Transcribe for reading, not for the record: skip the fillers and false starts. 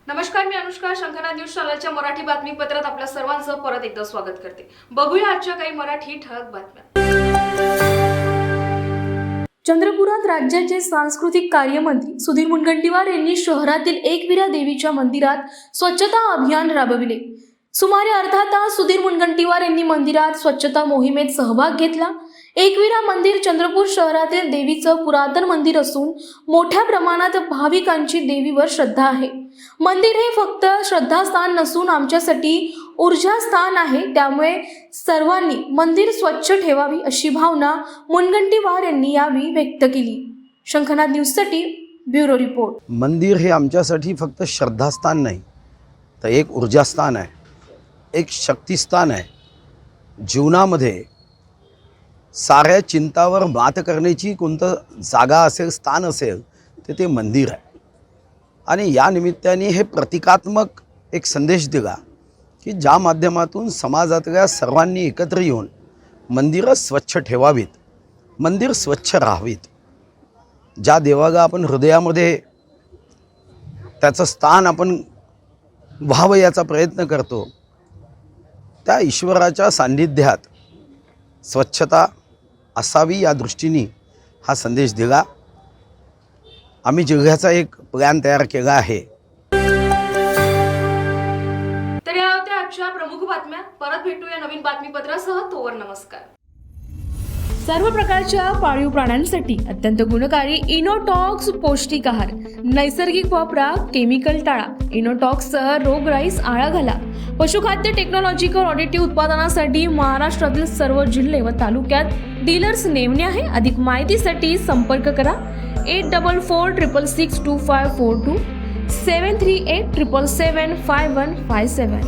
नमस्कार, मी अनुष्का. शंखनाद न्यूज चॅनलच्या मराठी बातमीपत्रात आपल्या सर्वांचं परत एकदा स्वागत करते. बघूया आजच्या काही मराठी ठळक बातम्या. चंद्रपुरात राज्याचे सांस्कृतिक कार्यमंत्री सुधीर मुनगंटीवार यांनी शहरातील एकविरा देवीच्या मंदिरात स्वच्छता अभियान राबविले. सुमारे अर्धा तास सुधीर मुनगंटीवार यांनी मंदिरात स्वच्छता मोहिमेत सहभाग घेतला. एकविरा मंदिर चंद्रपूर शहरातील देवीचं पुरातन मंदिर असून मोठ्या प्रमाणात भाविकांची देवीवर श्रद्धा आहे. मंदिर हे फक्त श्रद्धास्थान नसून आमच्यासाठी ऊर्जास्थान आहे. त्यामुळे सर्वांनी मंदिर स्वच्छ ठेवावी अशी भावना मुनगंटीवार यांनी यावेळी व्यक्त केली. शंखनाद न्यूजसाठी ब्युरो रिपोर्ट. मंदिर हे आमच्यासाठी फक्त श्रद्धास्थान नाही तर एक ऊर्जास्थान आहे, एक शक्तिस्थान आहे. जीवनामध्ये साऱ्या चिंतावर मात करण्याची कोणतं जागा असेल, स्थान असेल तर ते मंदिर आहे. आणि या निमित्ताने हे प्रतिकात्मक एक संदेश दिला की ज्या माध्यमातून समाजातल्या सर्वांनी एकत्र येऊन मंदिरं स्वच्छ ठेवावीत, मंदिर स्वच्छ राहावीत. ज्या देवाला आपण हृदयामध्ये त्याचं स्थान आपण व्हावं याचा प्रयत्न करतो, त्या ईश्वराच्या सान्निध्यात स्वच्छता असावी या दृष्टीने हा संदेश दिला. आम्ही जिल्ह्याचा एक प्लॅन तयार केला आहे. तर या होत्या आजच्या प्रमुख बातम्या. परत भेटूया नवीन बातमीपत्रासह. तोवर नमस्कार. सर्व प्रकारच्या पाळीव प्राण्यांसाठी अत्यंत गुणकारी इनोटॉक्स पौष्टिक आहार. नैसर्गिक वापरा, केमिकल टाळा. इनोटॉक्ससह रोगराईस आळा घाला. पशुखाद्य टेक्नॉलॉजिकल ऑडिटिव्ह उत्पादनासाठी महाराष्ट्रातील सर्व जिल्हे व तालुक्यात डीलर्स नेमणे आहे. अधिक माहितीसाठी संपर्क करा 8446625542 738777557.